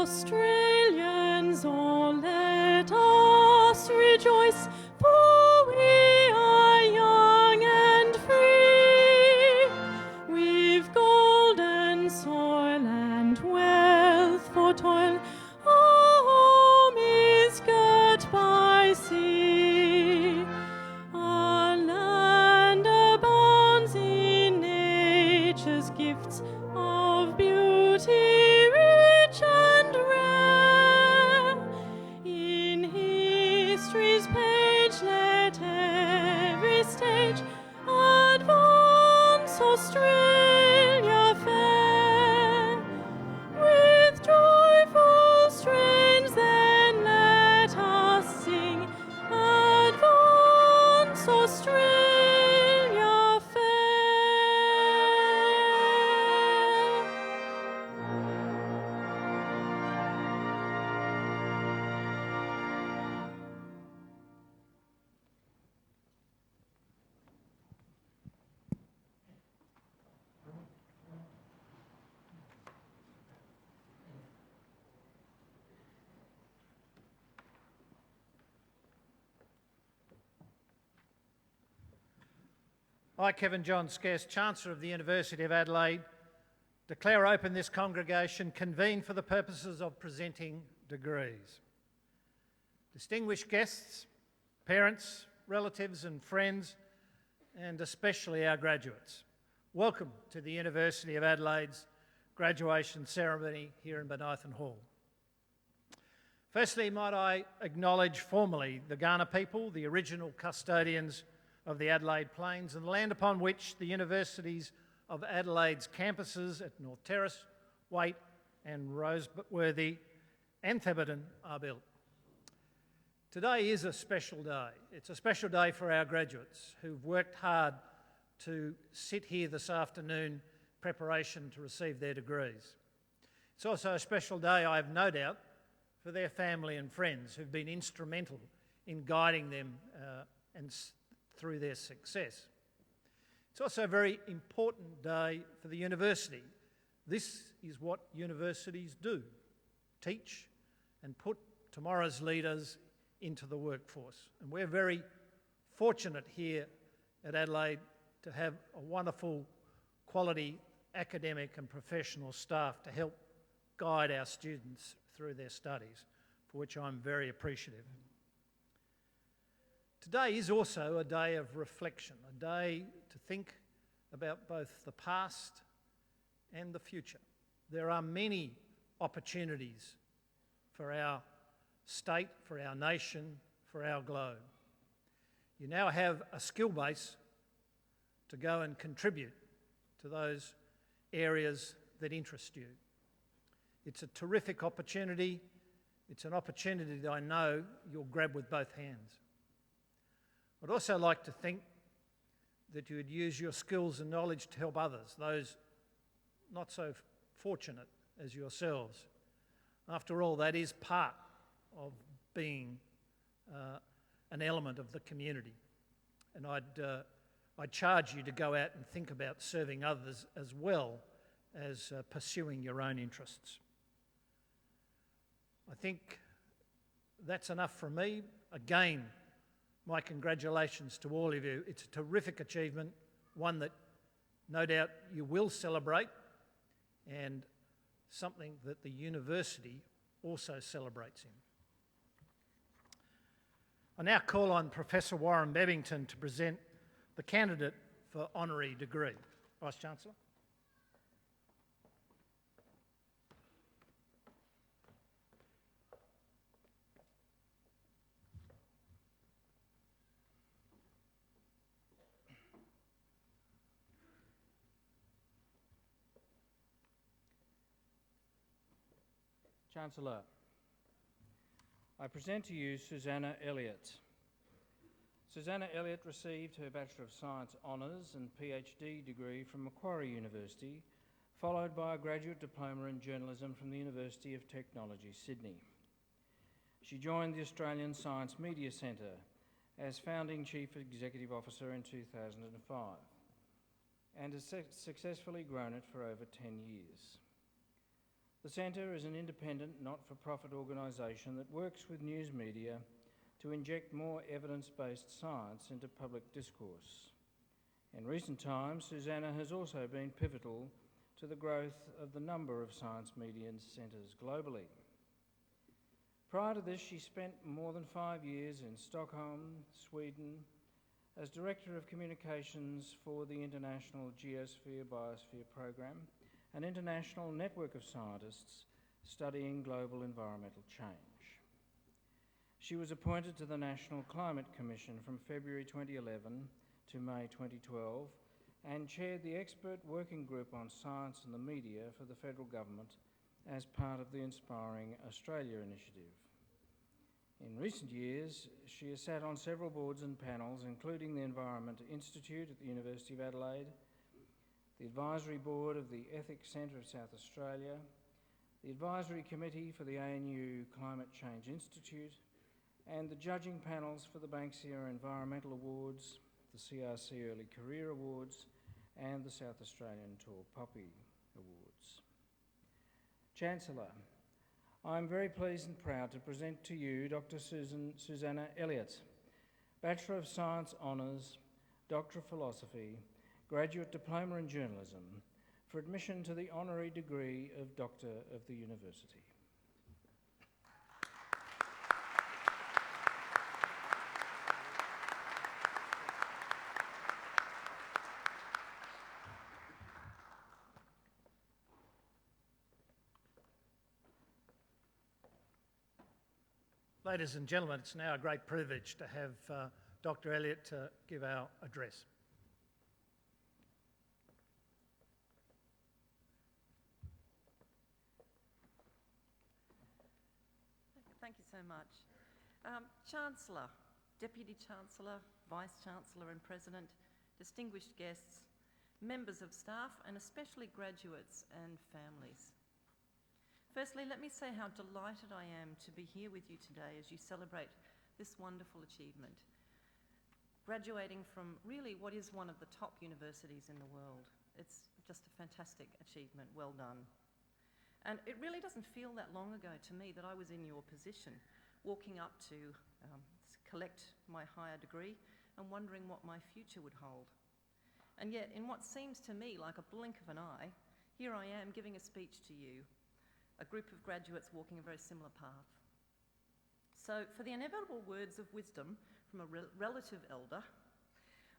Australians, all let us rejoice, for we are young and free. We've golden soil and wealth for toil, our home is girt by sea. Our land abounds in nature's gifts of beauty rich and rare. In history's page let every stage advance Australia fair. With joyful strains then let us sing, advance Australia fair. I, Kevin John Scarce, Chancellor of the University of Adelaide, declare open this congregation convened for the purposes of presenting degrees. Distinguished guests, parents, relatives and friends, and especially our graduates, welcome to the University of Adelaide's graduation ceremony here in Bonython Hall. Firstly, might I acknowledge formally the Kaurna people, the original custodians of the Adelaide Plains and the land upon which the universities of Adelaide's campuses at North Terrace, Waite and Roseworthy and Thebarton are built. Today is a special day. It's a special day for our graduates who've worked hard to sit here this afternoon in preparation to receive their degrees. It's also a special day, I have no doubt, for their family and friends who've been instrumental in guiding them through their success. It's also a very important day for the university. This is what universities do: teach and put tomorrow's leaders into the workforce. And we're very fortunate here at Adelaide to have a wonderful quality academic and professional staff to help guide our students through their studies, for which I'm very appreciative. Today is also a day of reflection, a day to think about both the past and the future. There are many opportunities for our state, for our nation, for our globe. You now have a skill base to go and contribute to those areas that interest you. It's a terrific opportunity. It's an opportunity that I know you'll grab with both hands. I'd also like to think that you would use your skills and knowledge to help others, those not so fortunate as yourselves. After all, that is part of being an element of the community. And I'd charge you to go out and think about serving others as well as pursuing your own interests. I think that's enough from me. Again, my congratulations to all of you. It's a terrific achievement, one that no doubt you will celebrate, and something that the university also celebrates in. I now call on Professor Warren Bebbington to present the candidate for honorary degree. Vice-Chancellor. Chancellor, I present to you Susanna Elliott. Susanna Elliott received her Bachelor of Science honours and PhD degree from Macquarie University, followed by a graduate diploma in journalism from the University of Technology, Sydney. She joined the Australian Science Media Centre as founding Chief Executive Officer in 2005 and has successfully grown it for over 10 years. The Centre is an independent, not-for-profit organisation that works with news media to inject more evidence-based science into public discourse. In recent times, Susanna has also been pivotal to the growth of the number of science media centres globally. Prior to this, she spent more than 5 years in Stockholm, Sweden, as Director of Communications for the International Geosphere-Biosphere Programme, an international network of scientists studying global environmental change. She was appointed to the National Climate Commission from February 2011 to May 2012 and chaired the Expert Working Group on Science and the Media for the Federal Government as part of the Inspiring Australia initiative. In recent years, she has sat on several boards and panels, including the Environment Institute at the University of Adelaide, the Advisory Board of the Ethics Centre of South Australia, the Advisory Committee for the ANU Climate Change Institute, and the judging panels for the Banksia Environmental Awards, the CRC Early Career Awards, and the South Australian Tall Poppy Awards. Chancellor, I'm very pleased and proud to present to you Dr. Susanna Elliott, Bachelor of Science Honours, Doctor of Philosophy, Graduate Diploma in Journalism, for admission to the honorary degree of Doctor of the University. Ladies and gentlemen, it's now a great privilege to have Dr. Elliott give our address. Thank you so much. Chancellor, Deputy Chancellor, Vice-Chancellor and President, distinguished guests, members of staff and especially graduates and families. Firstly, let me say how delighted I am to be here with you today as you celebrate this wonderful achievement. Graduating from really what is one of the top universities in the world. It's just a fantastic achievement, well done. And it really doesn't feel that long ago to me that I was in your position, walking up to collect my higher degree and wondering what my future would hold. And yet, in what seems to me like a blink of an eye, here I am giving a speech to you, a group of graduates walking a very similar path. So, for the inevitable words of wisdom from a relative elder,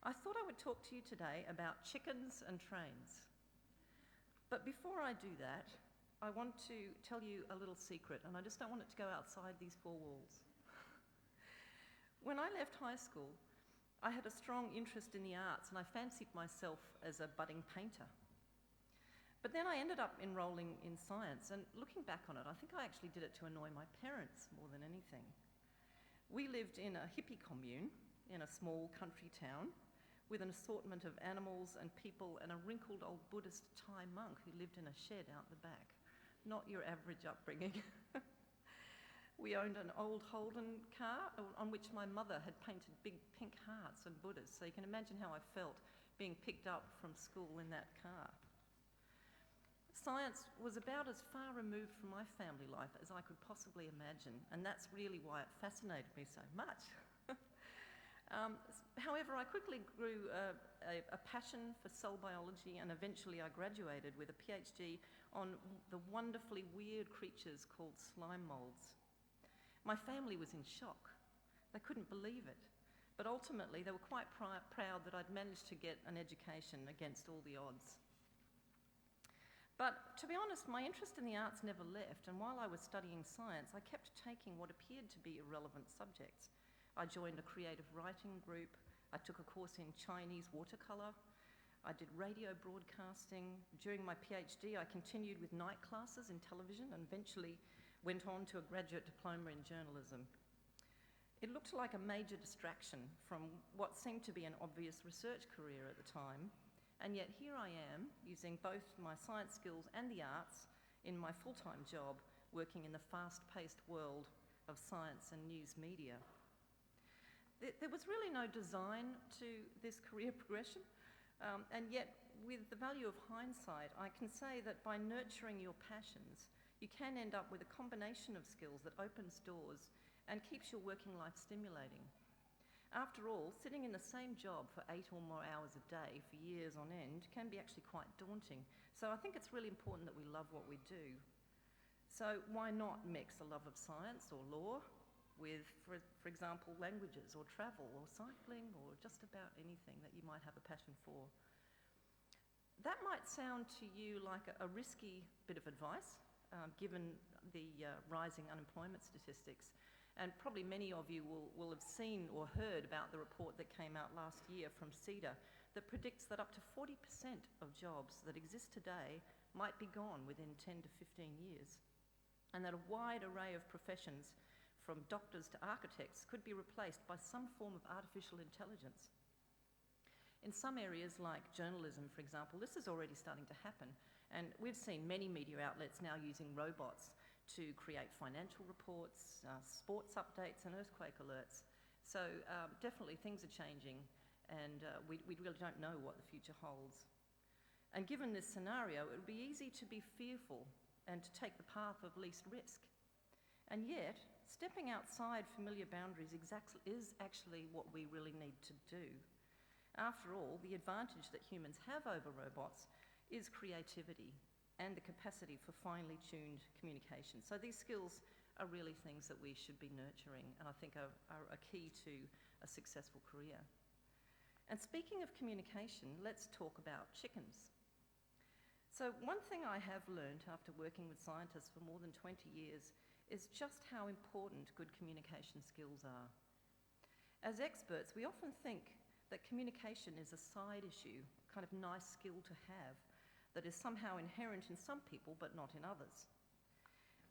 I thought I would talk to you today about chickens and trains. But before I do that, I want to tell you a little secret, and I just don't want it to go outside these four walls. When I left high school, I had a strong interest in the arts, and I fancied myself as a budding painter. But then I ended up enrolling in science, and looking back on it, I think I actually did it to annoy my parents more than anything. We lived in a hippie commune in a small country town with an assortment of animals and people and a wrinkled old Buddhist Thai monk who lived in a shed out the back. Not your average upbringing. We owned an old Holden car on which my mother had painted big pink hearts and Buddhas, so you can imagine how I felt being picked up from school in that car. Science was about as far removed from my family life as I could possibly imagine, and that's really why it fascinated me so much. However, I quickly grew a passion for cell biology, and eventually I graduated with a PhD on the wonderfully weird creatures called slime molds. My family was in shock. They couldn't believe it, but ultimately they were quite proud that I'd managed to get an education against all the odds. But to be honest, my interest in the arts never left, and while I was studying science, I kept taking what appeared to be irrelevant subjects. I joined a creative writing group, I took a course in Chinese watercolour, I did radio broadcasting. During my PhD, I continued with night classes in television and eventually went on to a graduate diploma in journalism. It looked like a major distraction from what seemed to be an obvious research career at the time, and yet here I am, using both my science skills and the arts in my full-time job, working in the fast-paced world of science and news media. There was really no design to this career progression, and yet with the value of hindsight, I can say that by nurturing your passions, you can end up with a combination of skills that opens doors and keeps your working life stimulating. After all, sitting in the same job for 8 or more hours a day for years on end can be actually quite daunting. So I think it's really important that we love what we do. So why not mix a love of science or law with, for example, languages or travel or cycling or just about anything that you might have a passion for? That might sound to you like a risky bit of advice, given the rising unemployment statistics. And probably many of you will have seen or heard about the report that came out last year from CEDA that predicts that up to 40% of jobs that exist today might be gone within 10 to 15 years, and that a wide array of professions, from doctors to architects, could be replaced by some form of artificial intelligence. In some areas like journalism, for example, this is already starting to happen, and we've seen many media outlets now using robots to create financial reports, sports updates and earthquake alerts. So definitely things are changing, and we really don't know what the future holds. And given this scenario, it would be easy to be fearful and to take the path of least risk. And yet, stepping outside familiar boundaries is actually what we really need to do. After all, the advantage that humans have over robots is creativity and the capacity for finely tuned communication. So these skills are really things that we should be nurturing, and I think are a key to a successful career. And speaking of communication, let's talk about chickens. So one thing I have learned after working with scientists for more than 20 years is just how important good communication skills are. As experts, we often think that communication is a side issue, a kind of nice skill to have, that is somehow inherent in some people but not in others.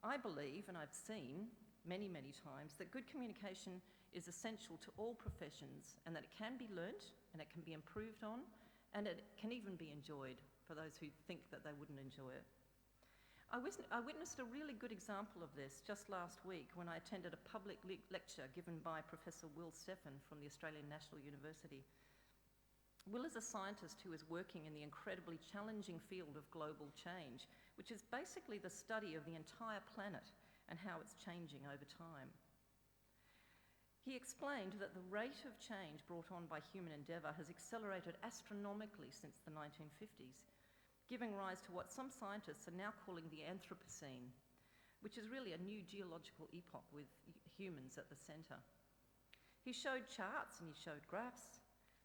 I believe, and I've seen many, many times, that good communication is essential to all professions, and that it can be learnt and it can be improved on, and it can even be enjoyed for those who think that they wouldn't enjoy it. I witnessed a really good example of this just last week when I attended a public lecture given by Professor Will Steffen from the Australian National University. Will is a scientist who is working in the incredibly challenging field of global change, which is basically the study of the entire planet and how it's changing over time. He explained that the rate of change brought on by human endeavour has accelerated astronomically since the 1950s, giving rise to what some scientists are now calling the Anthropocene, which is really a new geological epoch with humans at the centre. He showed charts and he showed graphs,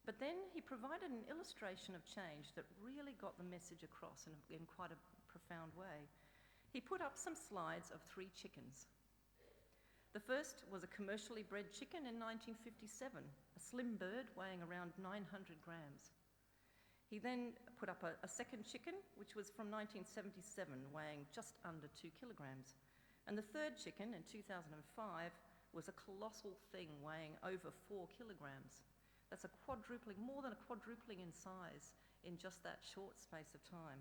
but then he provided an illustration of change that really got the message across in quite a profound way. He put up some slides of 3 chickens. The first was a commercially bred chicken in 1957, a slim bird weighing around 900 grams. He then put up a second chicken, which was from 1977, weighing just under 2 kilograms. And the third chicken in 2005 was a colossal thing weighing over 4 kilograms. That's more than a quadrupling in size in just that short space of time.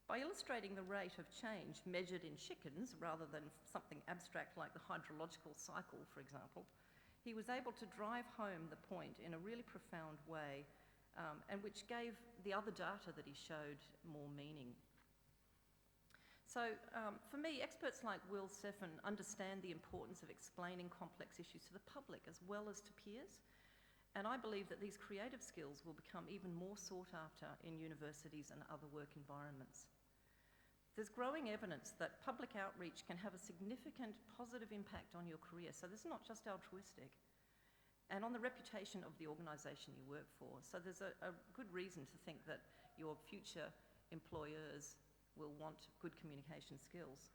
By illustrating the rate of change measured in chickens rather than something abstract like the hydrological cycle, for example, he was able to drive home the point in a really profound way, and which gave the other data that he showed more meaning. So for me, experts like Will Steffen understand the importance of explaining complex issues to the public as well as to peers. And I believe that these creative skills will become even more sought after in universities and other work environments. There's growing evidence that public outreach can have a significant positive impact on your career, so this is not just altruistic, and on the reputation of the organisation you work for. So there's a good reason to think that your future employers will want good communication skills.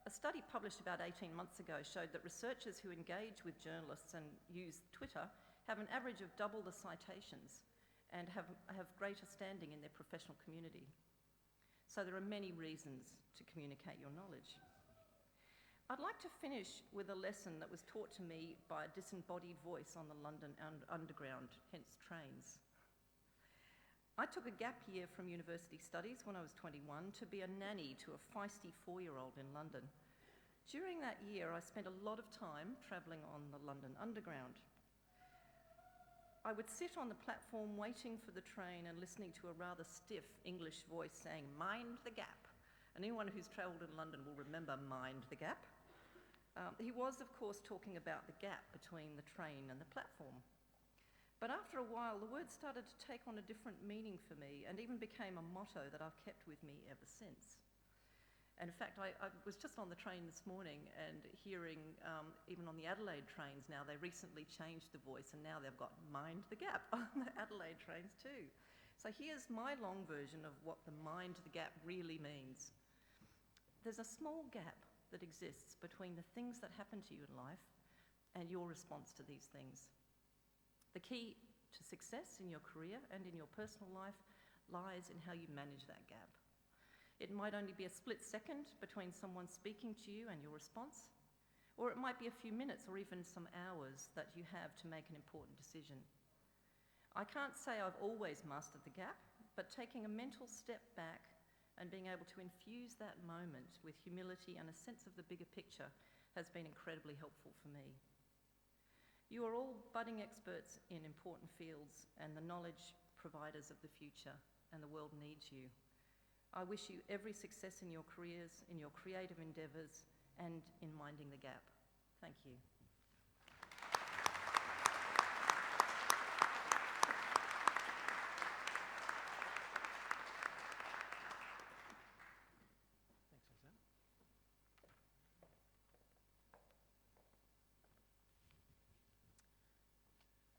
A study published about 18 months ago showed that researchers who engage with journalists and use Twitter have an average of double the citations and have greater standing in their professional community. So there are many reasons to communicate your knowledge. I'd like to finish with a lesson that was taught to me by a disembodied voice on the London Underground, hence trains. I took a gap year from university studies when I was 21 to be a nanny to a feisty 4-year-old in London. During that year, I spent a lot of time travelling on the London Underground. I would sit on the platform waiting for the train and listening to a rather stiff English voice saying, "Mind the gap," And anyone who's travelled in London will remember Mind the Gap. He was, of course, talking about the gap between the train and the platform. But after a while, the word started to take on a different meaning for me and even became a motto that I've kept with me ever since. And in fact, I was just on the train this morning and hearing, even on the Adelaide trains now, they recently changed the voice and now they've got Mind the Gap on the Adelaide trains too. So here's my long version of what the Mind the Gap really means. There's a small gap that exists between the things that happen to you in life and your response to these things. The key to success in your career and in your personal life lies in how you manage that gap. It might only be a split second between someone speaking to you and your response, or it might be a few minutes or even some hours that you have to make an important decision. I can't say I've always mastered the gap, but taking a mental step back and being able to infuse that moment with humility and a sense of the bigger picture has been incredibly helpful for me. You are all budding experts in important fields and the knowledge providers of the future, and the world needs you. I wish you every success in your careers, in your creative endeavours, and in minding the gap. Thank you.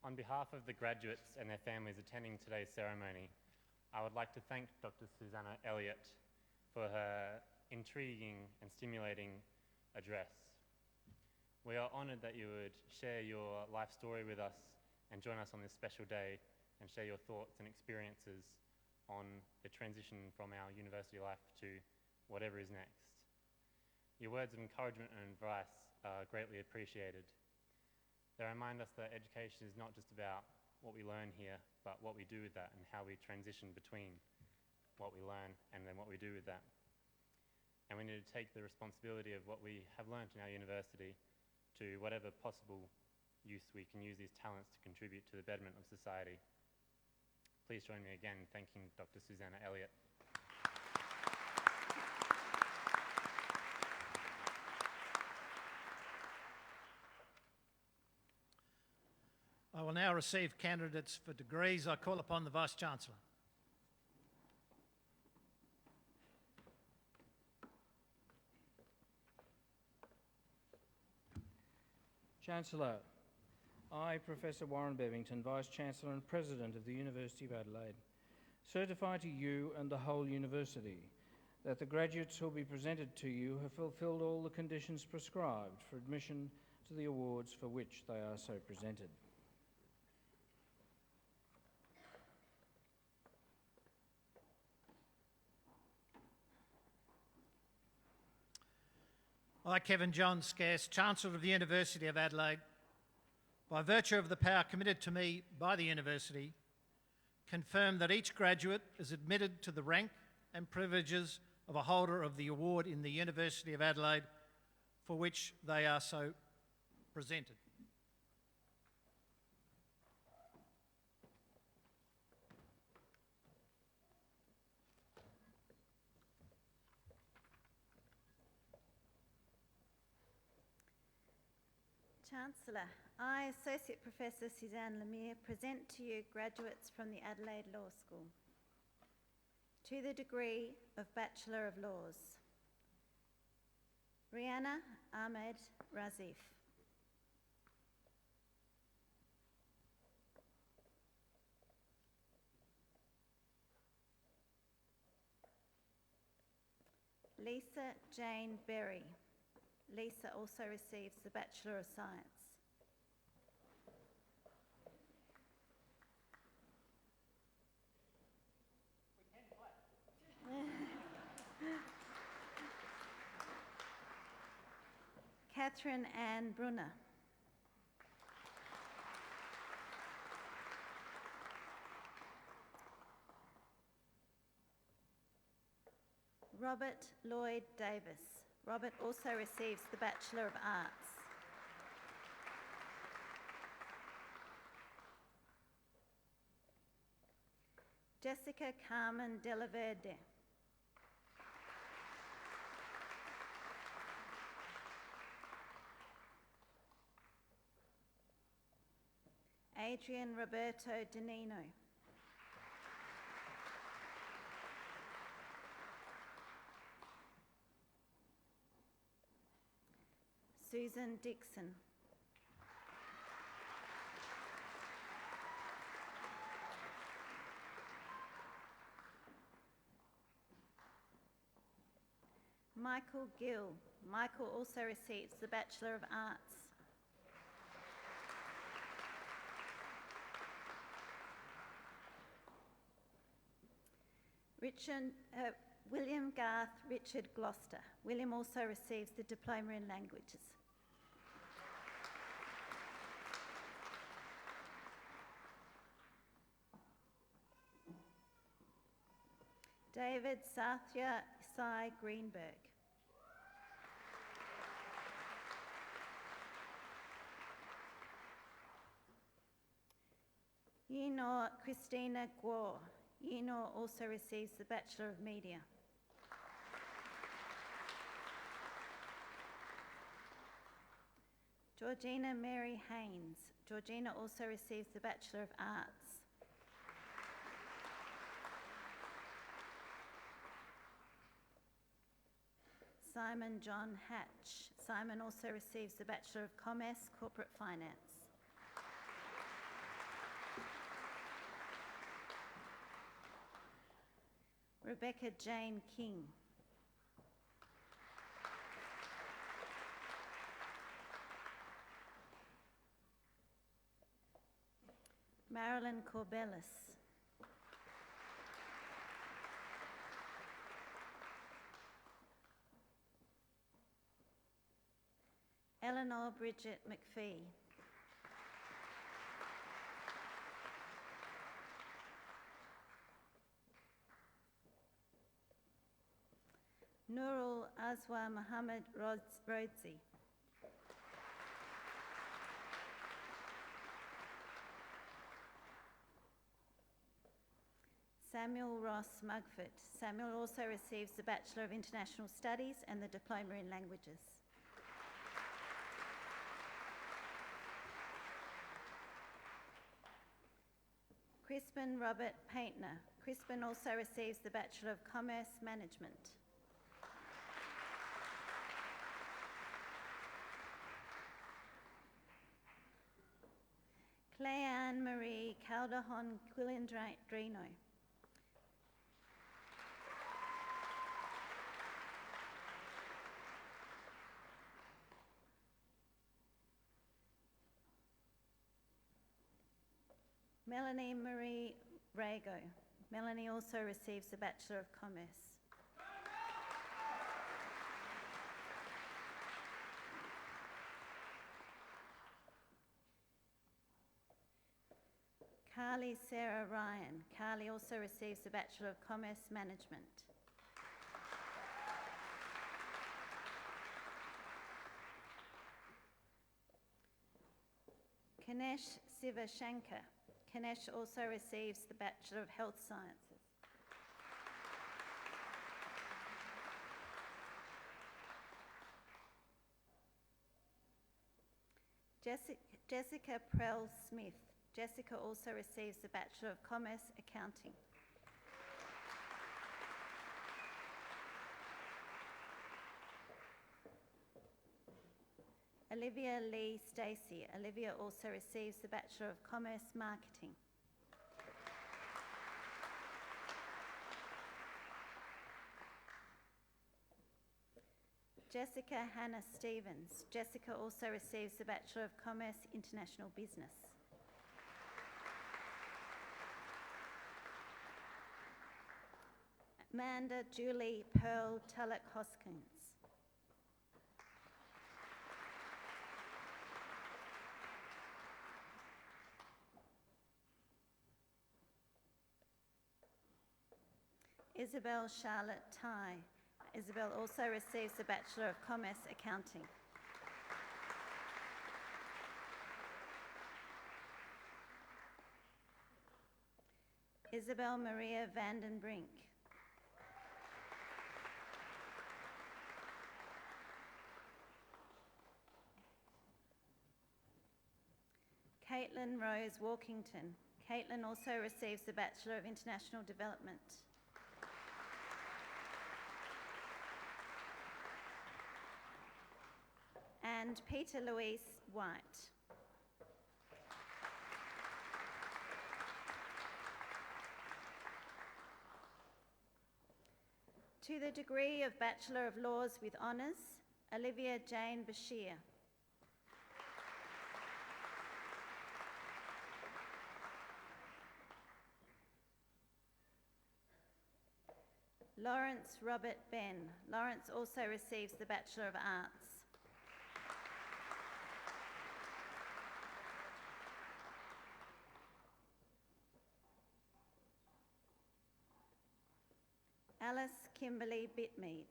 On behalf of the graduates and their families attending today's ceremony, I would like to thank Dr. Susanna Elliott for her intriguing and stimulating address. We are honoured that you would share your life story with us and join us on this special day and share your thoughts and experiences on the transition from our university life to whatever is next. Your words of encouragement and advice are greatly appreciated. They remind us that education is not just about what we learn here, but what we do with that and how we transition between what we learn and then what we do with that. And we need to take the responsibility of what we have learned in our university to whatever possible use we can use these talents to contribute to the betterment of society. Please join me again in thanking Dr. Susanna Elliott. I will now receive candidates for degrees. I call upon the Vice-Chancellor. Chancellor, I, Professor Warren Bevington, Vice-Chancellor and President of the University of Adelaide, certify to you and the whole university that the graduates who will be presented to you have fulfilled all the conditions prescribed for admission to the awards for which they are so presented. I, Kevin John Scarce, Chancellor of the University of Adelaide, by virtue of the power committed to me by the University, confirm that each graduate is admitted to the rank and privileges of a holder of the award in the University of Adelaide for which they are so presented. Chancellor, I, Associate Professor Suzanne Lemire, present to you graduates from the Adelaide Law School. To the degree of Bachelor of Laws, Rihanna Ahmed Razif. Lisa Jane Berry. Lisa also receives the Bachelor of Science. Catherine Ann Brunner. Robert Lloyd Davis. Robert also receives the Bachelor of Arts. Jessica Carmen Delaverde. Adrian Roberto Danino. Susan Dixon. Michael Gill. Michael also receives the Bachelor of Arts. William Garth Richard Gloucester. William also receives the Diploma in Languages. David Sathya Sai Greenberg. Yinor Christina Guo. Yinor also receives the Bachelor of Media. Georgina Mary Haynes. Georgina also receives the Bachelor of Arts. Simon John Hatch. Simon also receives the Bachelor of Commerce, Corporate Finance. Rebecca Jane King. Marilyn Corbellis. Eleanor Bridget McPhee. Nurul Azwa Muhammad Rodzi. Samuel Ross Mugford. Samuel also receives the Bachelor of International Studies and the Diploma in Languages. Crispin Robert Paintner. Crispin also receives the Bachelor of Commerce Management. Claire-Anne Marie Calderon Quilindrino. Melanie Marie Rago. Melanie also receives the Bachelor of Commerce. Carly Sarah Ryan. Carly also receives the Bachelor of Commerce Management. Kanesh Sivashankar. Kanesh also receives the Bachelor of Health Sciences. Jessica Prell Smith. Jessica also receives the Bachelor of Commerce Accounting. Olivia Lee Stacey. Olivia also receives the Bachelor of Commerce Marketing. Jessica Hannah Stevens. Jessica also receives the Bachelor of Commerce International Business. Amanda Julie Pearl Tulloch Hoskins. Isabel Charlotte Ty. Isabel also receives the Bachelor of Commerce Accounting. Isabel Maria Vandenbrink. Caitlin Rose Walkington. Caitlin also receives the Bachelor of International Development. And Peter Louise White. To the degree of Bachelor of Laws with Honours, Olivia Jane Bashir. Lawrence Robert Ben. Lawrence also receives the Bachelor of Arts. Alice Kimberly Bitmead.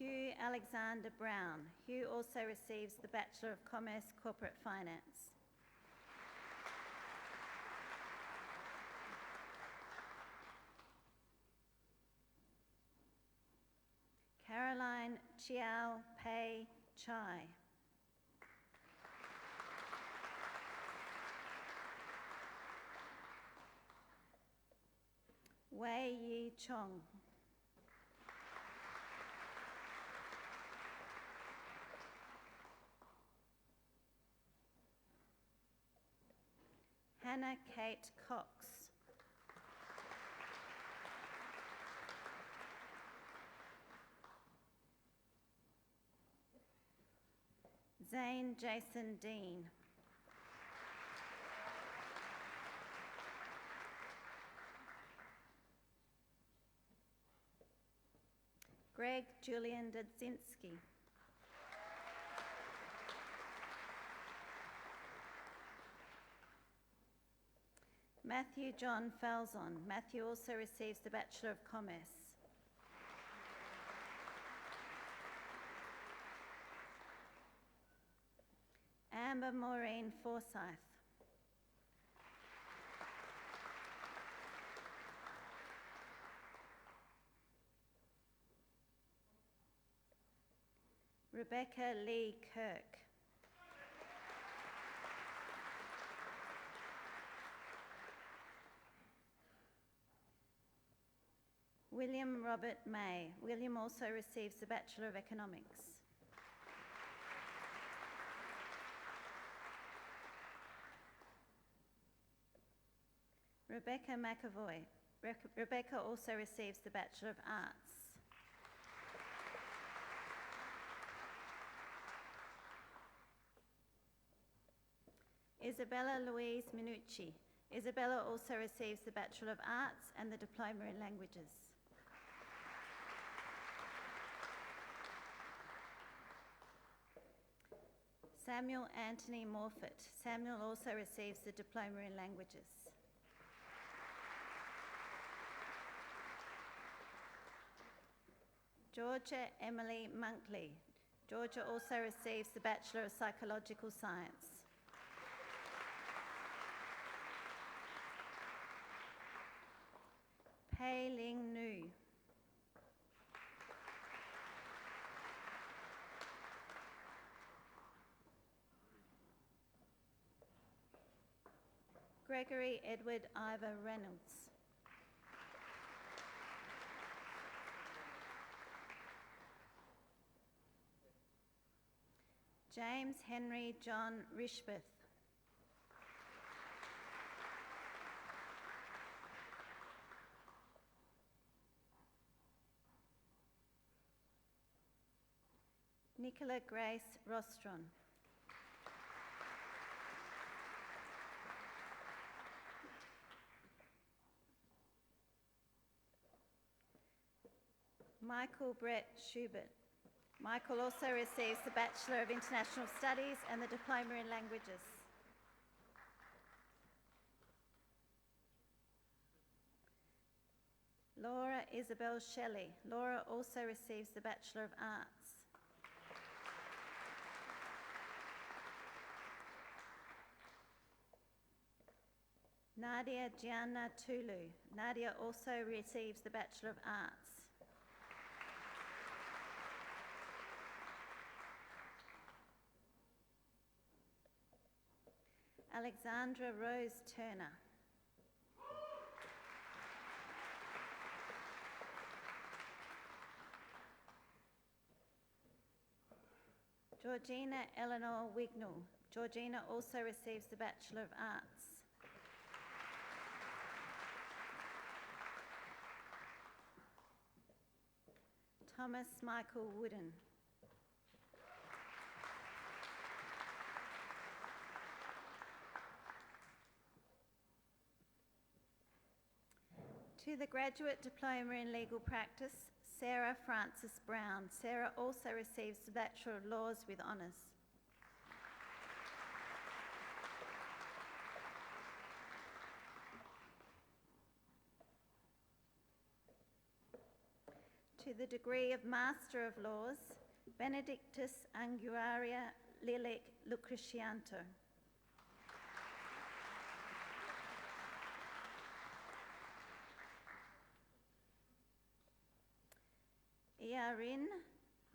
Hugh Alexander Brown. Hugh also receives the Bachelor of Commerce Corporate Finance. Caroline Chiao Pei Chai. Wei Yi Chong. Hannah Kate Cox. Zane Jason Dean. Greg Julian Dudzinski. Matthew John Falzon. Matthew also receives the Bachelor of Commerce. Amber Maureen Forsyth. Rebecca Lee Kirk. William Robert May. William also receives the Bachelor of Economics. Rebecca McAvoy. Rebecca also receives the Bachelor of Arts. Isabella Louise Minucci. Isabella also receives the Bachelor of Arts and the Diploma in Languages. Samuel Anthony Morfitt. Samuel also receives the Diploma in Languages. Georgia Emily Monkley. Georgia also receives the Bachelor of Psychological Science. Pei Ling Nu. Gregory Edward Ivor Reynolds. James Henry John Rishbeth. Nicola Grace Rostron. Michael Brett Schubert. Michael also receives the Bachelor of International Studies and the Diploma in Languages. Laura Isabel Shelley. Laura also receives the Bachelor of Arts. Nadia Gianna Tulu. Nadia also receives the Bachelor of Arts. Alexandra Rose Turner. Georgina Eleanor Wignall. Georgina also receives the Bachelor of Arts. Thomas Michael Wooden. To the Graduate Diploma in Legal Practice, Sarah Frances Brown. Sarah also receives the Bachelor of Laws with honours. To the degree of Master of Laws, Benedictus Anguaria Lilic Lucrecianto. Iarin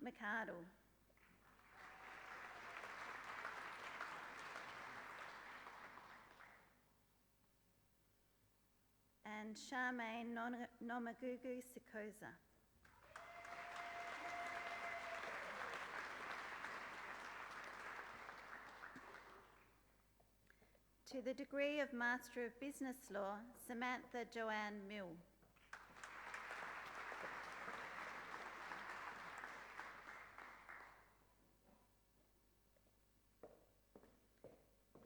Mercado. And Charmaine Nomagugu Sikoza. To the degree of Master of Business Law, Samantha Joanne Mill.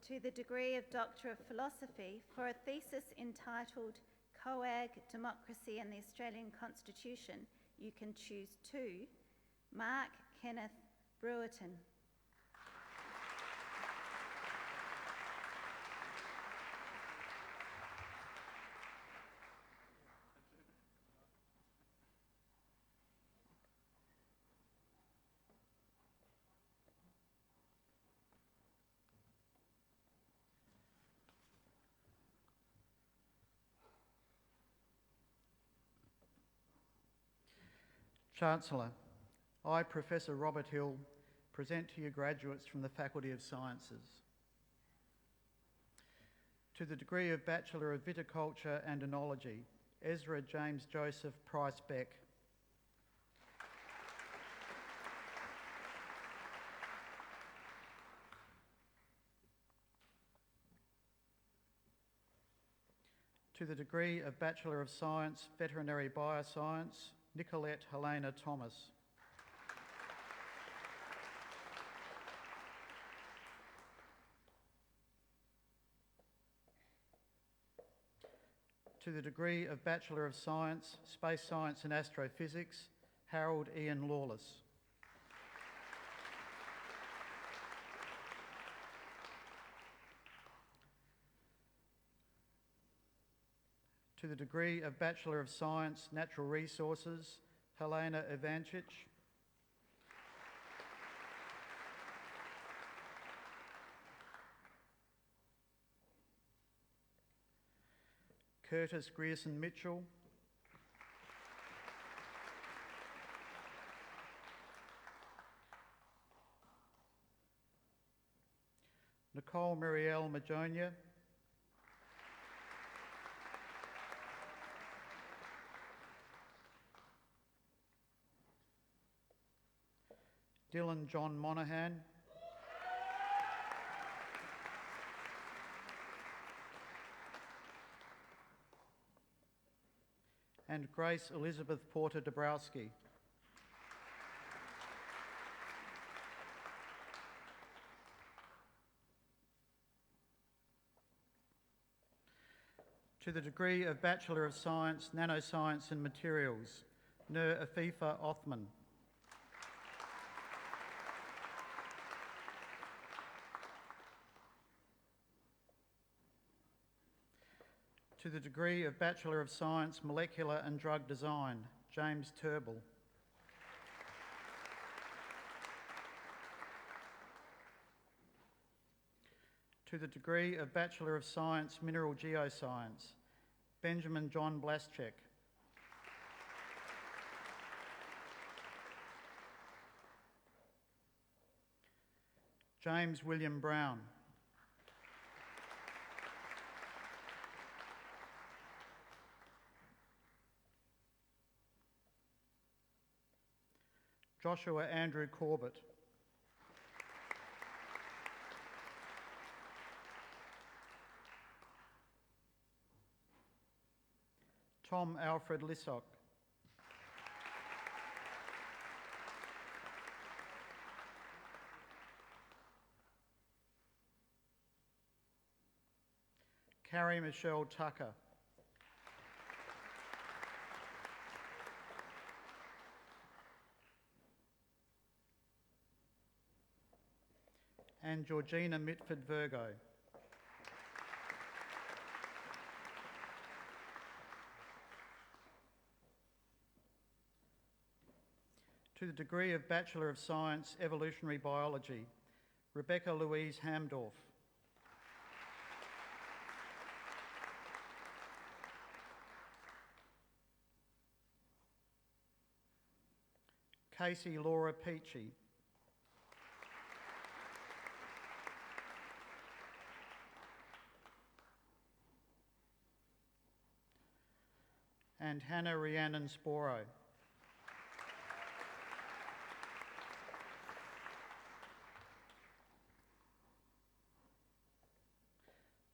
To the degree of Doctor of Philosophy, for a thesis entitled Coag, Democracy and the Australian Constitution, you can choose two. Mark Kenneth Brewerton. Chancellor, I, Professor Robert Hill, present to you graduates from the Faculty of Sciences. To the degree of Bachelor of Viticulture and Oenology, Ezra James Joseph Price Beck. To the degree of Bachelor of Science, Veterinary Bioscience, Nicolette Helena Thomas. To the degree of Bachelor of Science, Space Science and Astrophysics, Harold Ian Lawless. To the degree of Bachelor of Science, Natural Resources, Helena Ivancic. Curtis Grierson Mitchell. Nicole Muriel Majonia. Dylan John Monaghan. And Grace Elizabeth Porter Dabrowski. To the degree of Bachelor of Science, Nanoscience and Materials, Nur Afifa Othman. To the degree of Bachelor of Science, Molecular and Drug Design, James Turble. To the degree of Bachelor of Science, Mineral Geoscience, Benjamin John Blaschek. James William Brown. Joshua Andrew Corbett. Tom Alfred Lissock. Carrie Michelle Tucker. And Georgina Mitford Virgo. To the degree of Bachelor of Science, Evolutionary Biology, Rebecca Louise Hamdorf. Casey Laura Peachy. And Hannah Rhiannon Sporo.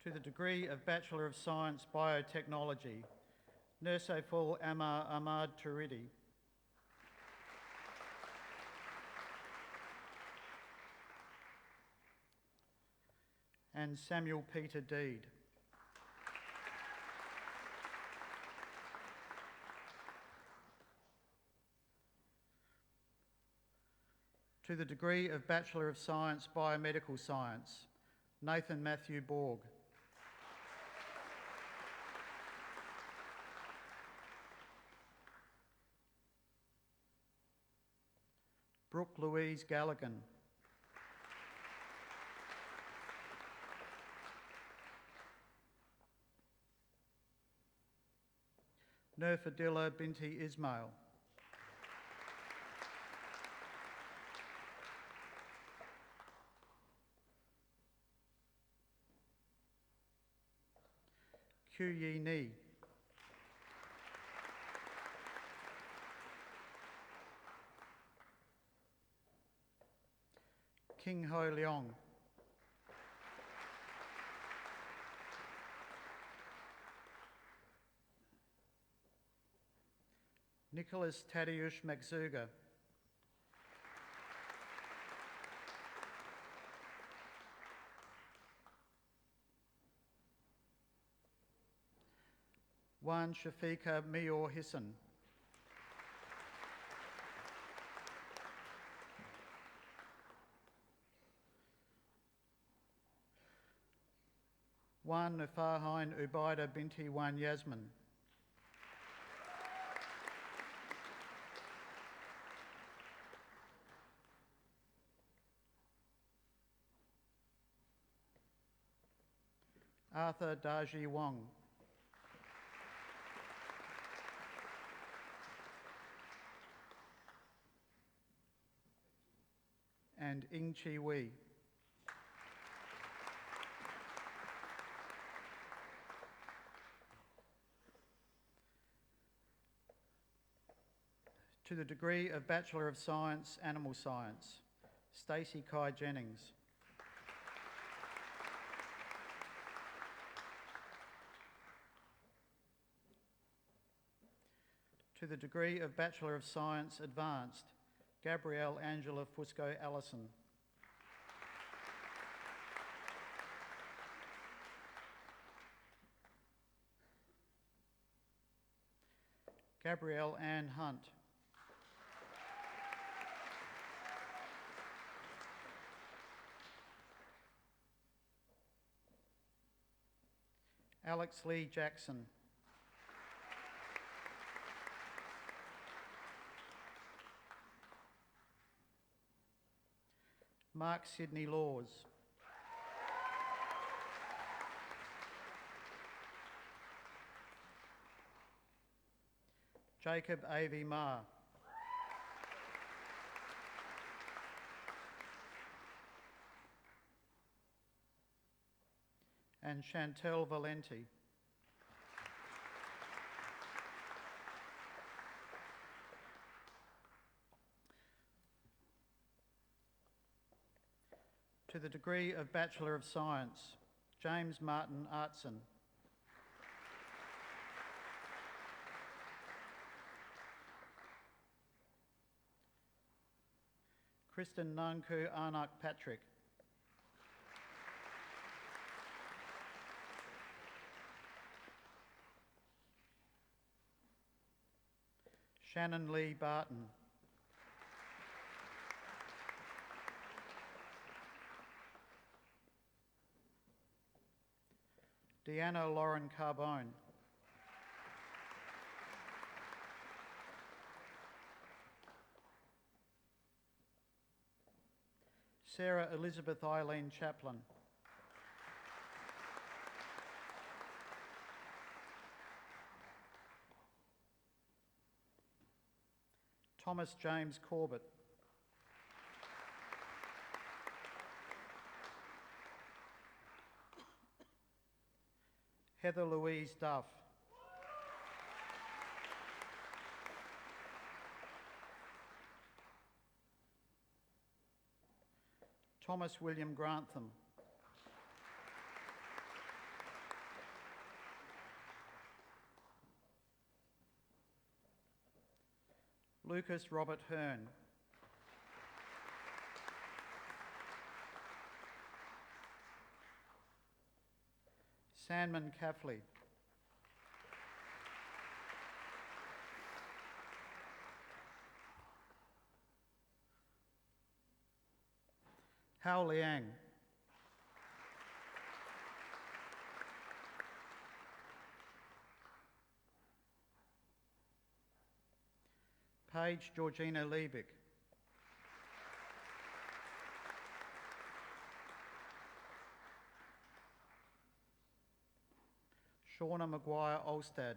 To the degree of Bachelor of Science, Biotechnology, Nurseful Amar Ahmad Turidi. And Samuel Peter Deed. To the degree of Bachelor of Science, Biomedical Science, Nathan Matthew Borg. Brooke Louise Galligan. Nerfadilla Binti Ismail. Q Yi Ni. King Ho Leong. Nicholas Tadeusz Magzuga. Wan Shafika Mior Hissan. Wan Nufarhine Ubaida Binti Wan Yasmin. Arthur Daji Wong. And Ing Chi Wee. To the degree of Bachelor of Science, Animal Science, Stacey Kai Jennings. To the degree of Bachelor of Science, Advanced, Gabrielle Angela Fusco Allison. Gabrielle Ann Hunt. Alex Lee Jackson. Mark Sidney Laws. Jacob Avi Marr. And Chantel Valenti. To the degree of Bachelor of Science, James Martin Artson. Kristen Nanku Arnak Patrick. Shannon Lee Barton. Deanna Lauren Carbone. Sarah Elizabeth Eileen Chaplin. Thomas James Corbett. Heather Louise Duff. Thomas William Grantham. Lucas Robert Hearn. Sandman Caffley. Hao Liang. Paige Georgina Liebig. Shauna Maguire Olstad.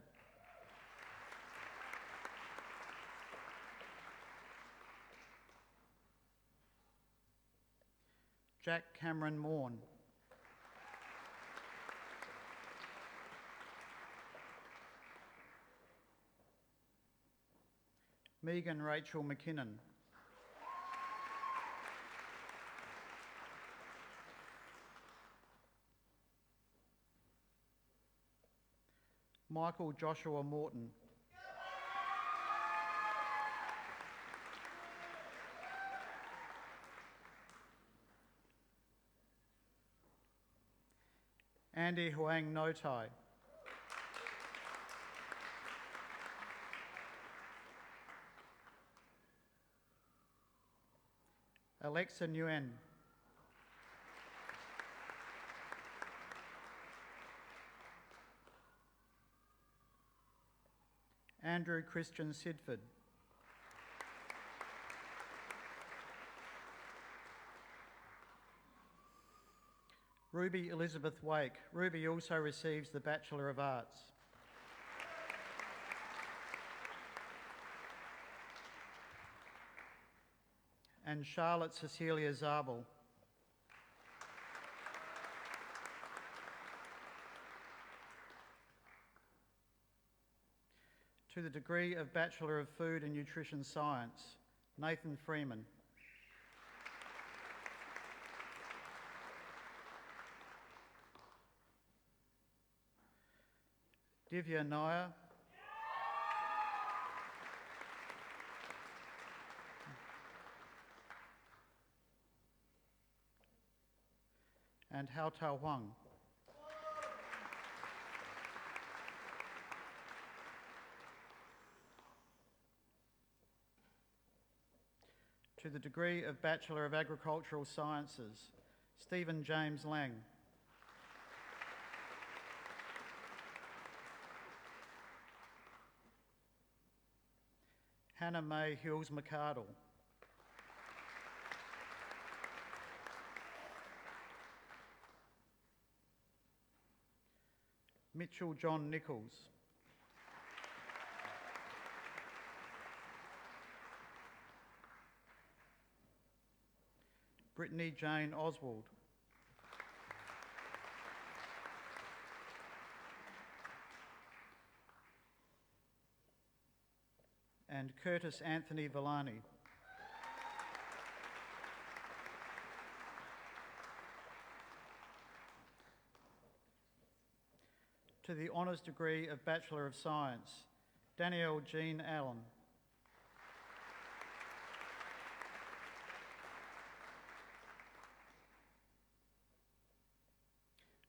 Jack Cameron Morn. Megan Rachel McKinnon. Michael Joshua Morton. Andy Huang Notai. Alexa Nguyen. Andrew Christian Sidford. Ruby Elizabeth Wake. Ruby also receives the Bachelor of Arts. And Charlotte Cecilia Zabel. To the degree of Bachelor of Food and Nutrition Science, Nathan Freeman. Divya Nair. And Hao Tao Huang. To the degree of Bachelor of Agricultural Sciences, Stephen James Lang. Hannah May Hills McArdle. Mitchell John Nichols. Brittany Jane Oswald. And Curtis Anthony Villani. To the Honours Degree of Bachelor of Science, Danielle Jean Allen.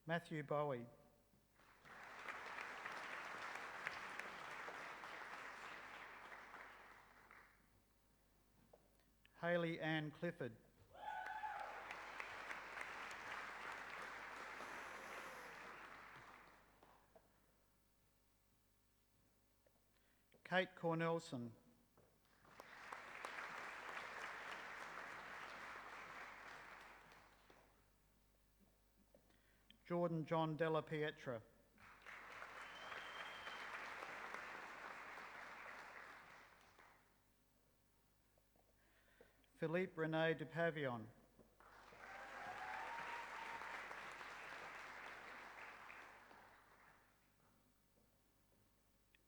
Matthew Bowie. Hayley Ann Clifford. Kate Cornelson. Jordan John Della Pietra. Philippe René de Pavillon.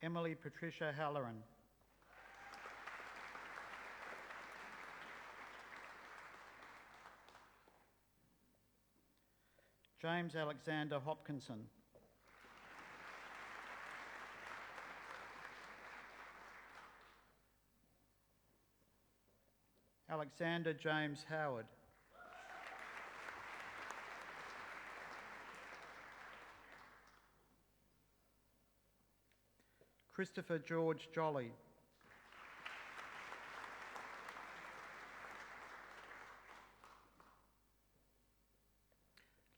Emily Patricia Halloran. James Alexander Hopkinson. Alexander James Howard. Christopher George Jolly.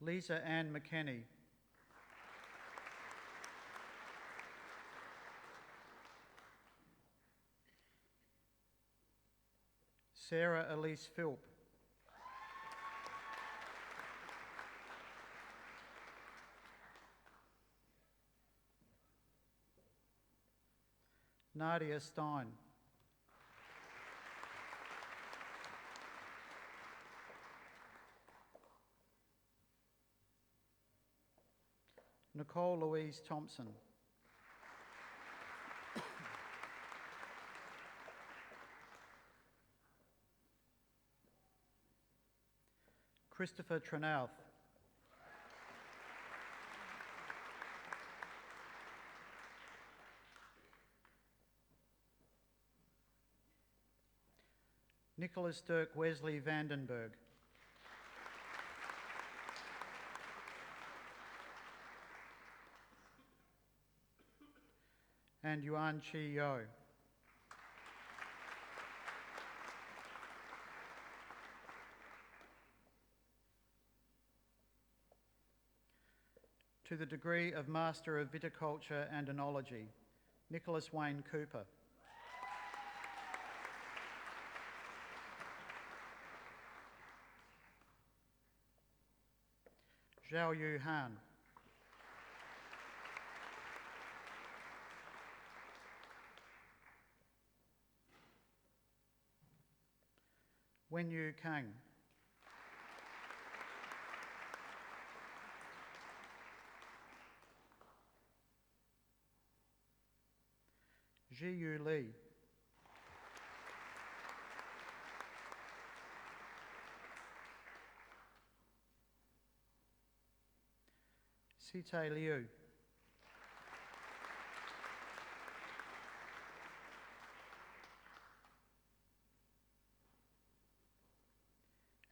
Lisa Ann McKenney. Sarah Elise Philp. Nadia Stein. Nicole Louise Thompson. Christopher Trenouth. Nicholas Dirk Wesley Vandenberg. And Yuan Chi Yo. To the degree of Master of Viticulture and Oenology, Nicholas Wayne Cooper. Zhao Yu Han. Wen Yu Kang. Ji Yu Li. Sitae Liu.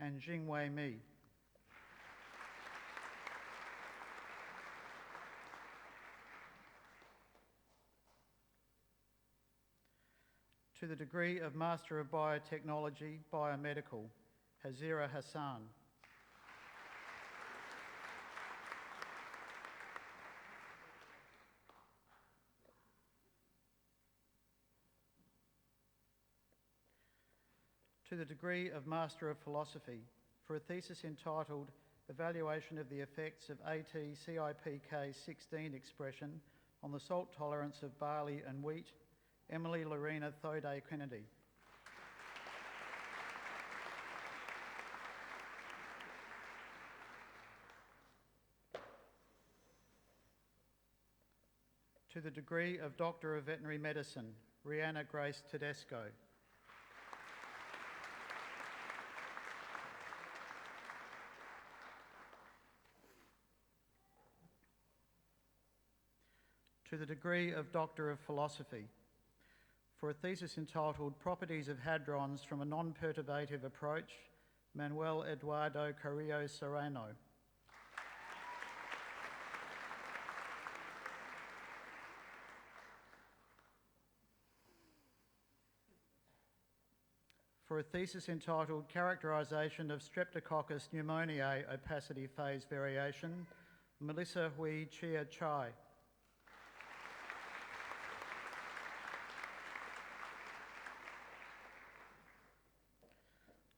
And Jingwei Mi. To the degree of Master of Biotechnology, Biomedical, Hazira Hassan. To the degree of Master of Philosophy, for a thesis entitled Evaluation of the Effects of AT-CIPK16 Expression on the Salt Tolerance of Barley and Wheat, Emily Lorena Thoday Kennedy. To the degree of Doctor of Veterinary Medicine, Rihanna Grace Tedesco. To the degree of Doctor of Philosophy, for a thesis entitled Properties of Hadrons from a Non-Perturbative Approach, Manuel Eduardo Carrillo Serrano. For a thesis entitled Characterisation of Streptococcus pneumoniae Opacity Phase Variation, Melissa Hui Chia Chai.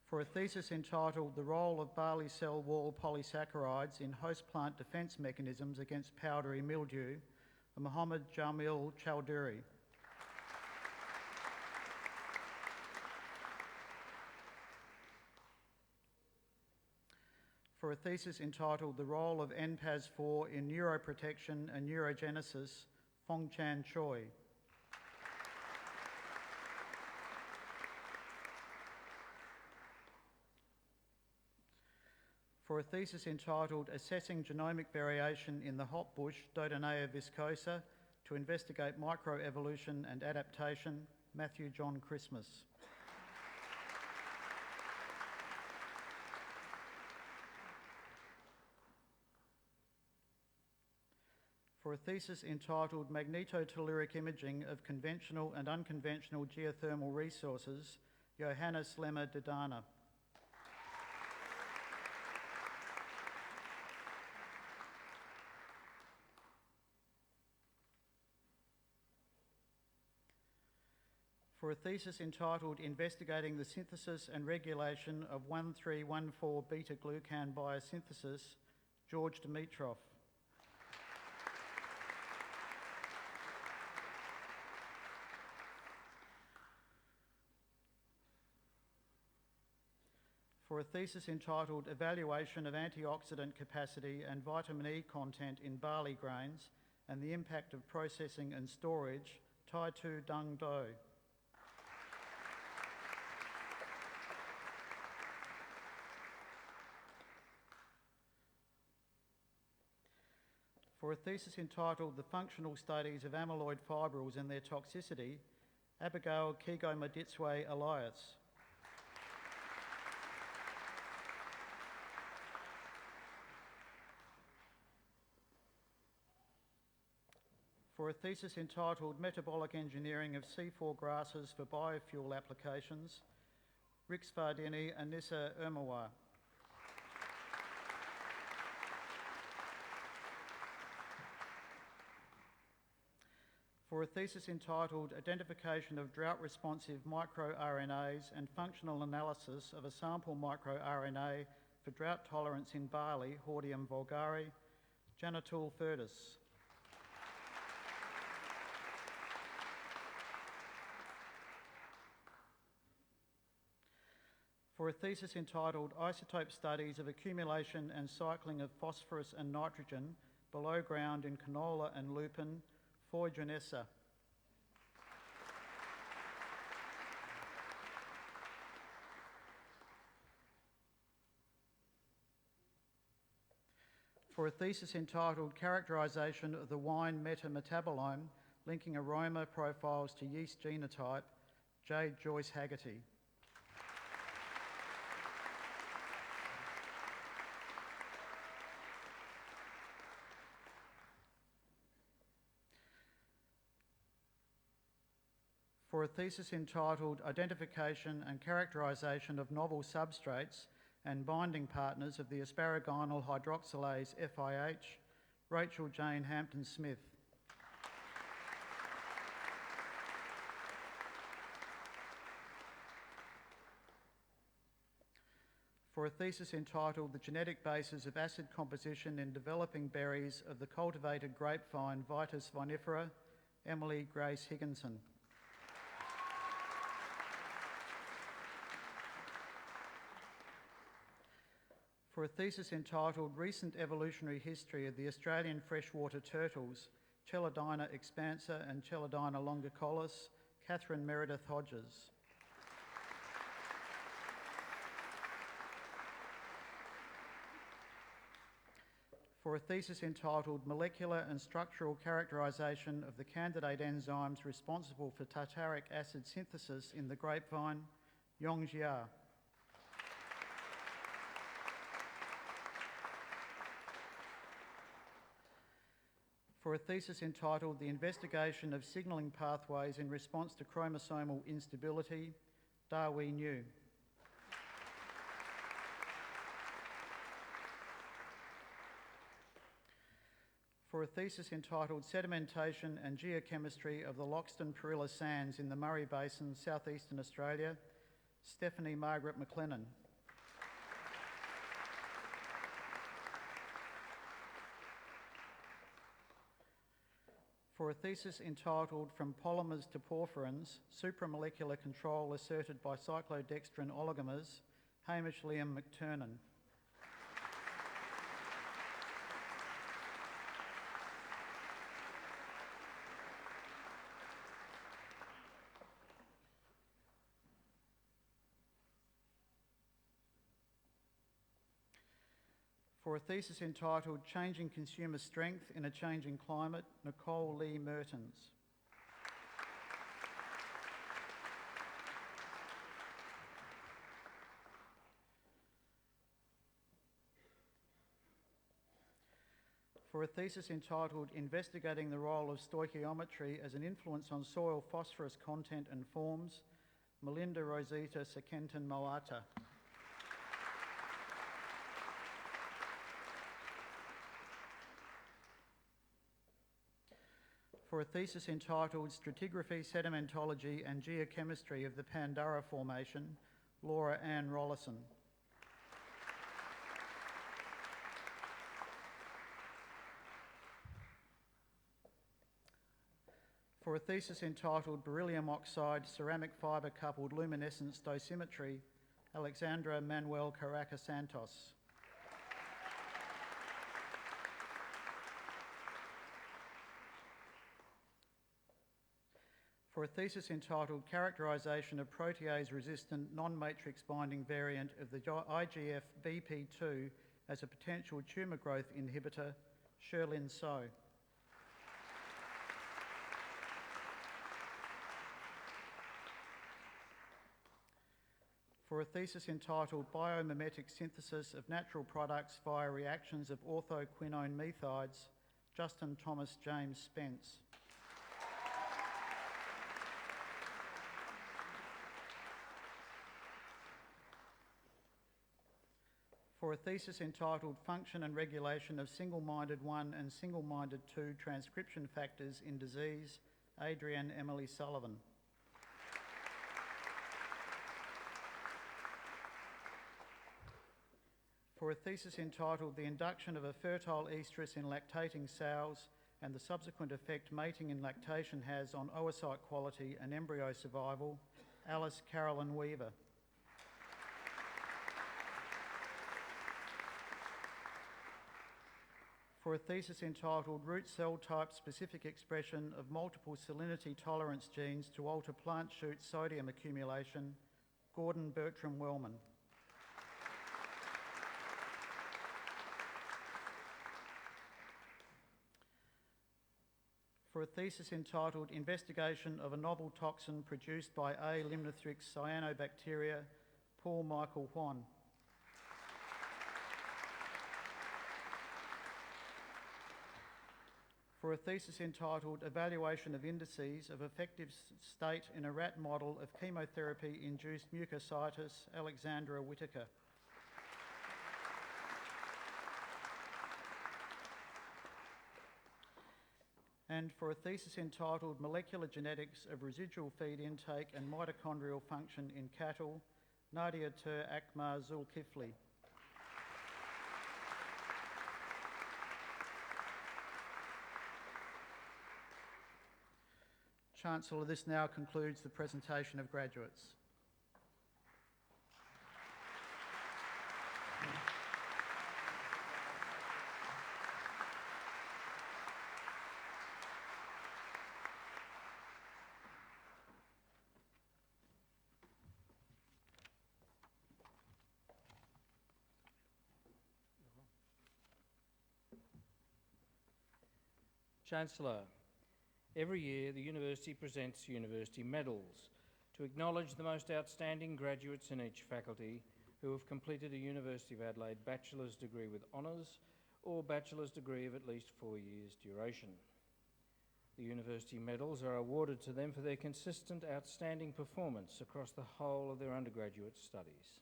For a thesis entitled The Role of Barley Cell Wall Polysaccharides in Host Plant Defence Mechanisms Against Powdery Mildew, Mohammed Jamil Chowdhury. For a thesis entitled The Role of NPAS4 in Neuroprotection and Neurogenesis, Fong-Chan Choi. For a thesis entitled Assessing Genomic Variation in the Hotbush Dodonea viscosa to Investigate Microevolution and Adaptation, Matthew John Christmas. For a thesis entitled Magnetotelluric Imaging of Conventional and Unconventional Geothermal Resources, Johannes Lemmer Didana. For a thesis entitled Investigating the Synthesis and Regulation of 1314 beta-glucan biosynthesis, George Dimitrov. For a thesis entitled Evaluation of Antioxidant Capacity and Vitamin E Content in Barley Grains and the Impact of Processing and Storage, Tai Tu Dung Do. For a thesis entitled The Functional Studies of Amyloid Fibrils and Their Toxicity, Abigail Kigo-Maditswe Elias. For a thesis entitled Metabolic Engineering of C4 Grasses for Biofuel Applications, Rix Fardini and Nissa Ermawa. For a thesis entitled Identification of Drought-Responsive MicroRNAs and Functional Analysis of a Sample microRNA for Drought Tolerance in Barley, Hordeum vulgare, Janatul Furdis. For a thesis entitled Isotope Studies of Accumulation and Cycling of Phosphorus and Nitrogen Below Ground in Canola and Lupin, Foy Janessa. For a thesis entitled Characterisation of the Wine Metametabolome Linking Aroma Profiles to Yeast Genotype, Jade Joyce Haggerty. For a thesis entitled Identification and Characterisation of Novel Substrates and Binding Partners of the Asparaginal Hydroxylase FIH, Rachel Jane Hampton-Smith. For a thesis entitled The Genetic Basis of Acid Composition in Developing Berries of the Cultivated Grapevine Vitis vinifera, Emily Grace Higginson. For a thesis entitled Recent Evolutionary History of the Australian Freshwater Turtles, Chelodina expansa and Chelodina longicollis, Catherine Meredith Hodges. For a thesis entitled Molecular and Structural Characterisation of the Candidate Enzymes Responsible for Tartaric Acid Synthesis in the Grapevine, Yongjia. For a thesis entitled The Investigation of Signalling Pathways in Response to Chromosomal Instability, Dawi New. For a thesis entitled Sedimentation and Geochemistry of the Loxton Perilla Sands in the Murray Basin, southeastern Australia, Stephanie Margaret McLennan. For a thesis entitled From Polymers to Porphyrins, Supramolecular Control Asserted by Cyclodextrin Oligomers, Hamish Liam McTurnan. For a thesis entitled Changing Consumer Strength in a Changing Climate, Nicole Lee Mertens. For a thesis entitled Investigating the Role of Stoichiometry as an Influence on Soil Phosphorus Content and Forms, Melinda Rosita Sekenton Moata. For a thesis entitled Stratigraphy, Sedimentology and Geochemistry of the Pandurra Formation, Laura Ann Rollison. For a thesis entitled Beryllium Oxide, Ceramic Fibre Coupled Luminescence Dosimetry, Alexandra Manuel Caraca Santos. For a thesis entitled Characterisation of Protease-Resistant Non-Matrix Binding Variant of the IGF-BP2 as a Potential Tumour Growth Inhibitor, Sherlyn So. For a thesis entitled Biomimetic Synthesis of Natural Products via Reactions of Orthoquinone Methides, Justin Thomas James Spence. For a thesis entitled Function and Regulation of Single-Minded 1 and Single-Minded 2 Transcription Factors in Disease, Adrienne Emily Sullivan. For a thesis entitled The Induction of a Fertile Oestrus in Lactating Sows and the Subsequent Effect Mating in Lactation Has on Oocyte Quality and Embryo Survival, Alice Carolyn Weaver. For a thesis entitled Root Cell Type Specific Expression of Multiple Salinity Tolerance Genes to Alter Plant Shoot Sodium Accumulation, Gordon Bertram Wellman. For a thesis entitled Investigation of a Novel Toxin Produced by A. limnothrix cyanobacteria, Paul Michael Huon. For a thesis entitled Evaluation of Indices of Effective State in a Rat Model of Chemotherapy-Induced Mucositis, Alexandra Whitaker. And for a thesis entitled Molecular Genetics of Residual Feed Intake and Mitochondrial Function in Cattle, Nadia Tur Akmar Zulkifli. Chancellor, this now concludes the presentation of graduates. Chancellor, every year the University presents University Medals to acknowledge the most outstanding graduates in each faculty who have completed a University of Adelaide bachelor's degree with honours or bachelor's degree of at least 4 years' duration. The University Medals are awarded to them for their consistent outstanding performance across the whole of their undergraduate studies.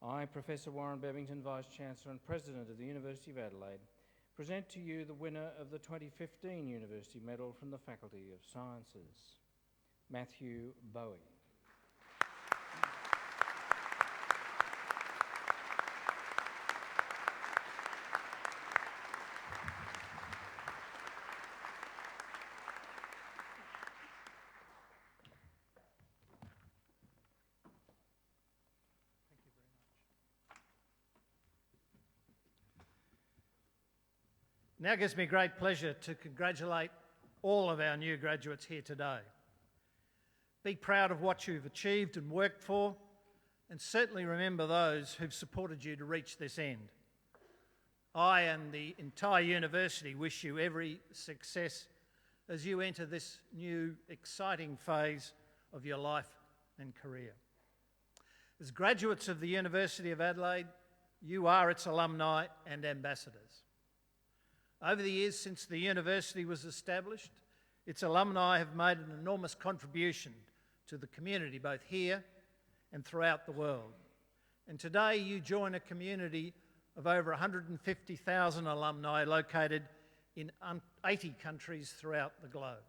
I, Professor Warren Bebbington, Vice-Chancellor and President of the University of Adelaide, present to you the winner of the 2015 University Medal from the Faculty of Sciences, Matthew Bowie. Now it gives me great pleasure to congratulate all of our new graduates here today. Be proud of what you've achieved and worked for, and certainly remember those who've supported you to reach this end. I and the entire university wish you every success as you enter this new exciting phase of your life and career. As graduates of the University of Adelaide, you are its alumni and ambassadors. Over the years since the university was established, its alumni have made an enormous contribution to the community, both here and throughout the world. And today you join a community of over 150,000 alumni located in 80 countries throughout the globe.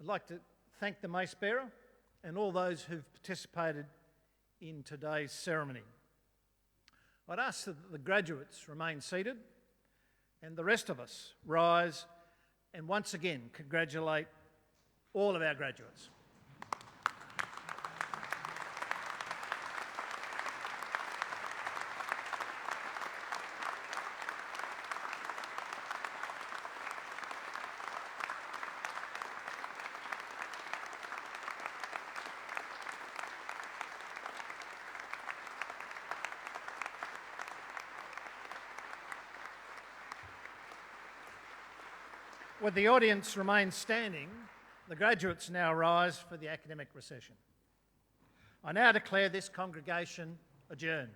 I'd like to thank the mace bearer and all those who've participated in today's ceremony. I'd ask that the graduates remain seated and the rest of us rise and once again congratulate all of our graduates. With the audience remain standing, the graduates now rise for the academic recession. I now declare this congregation adjourned.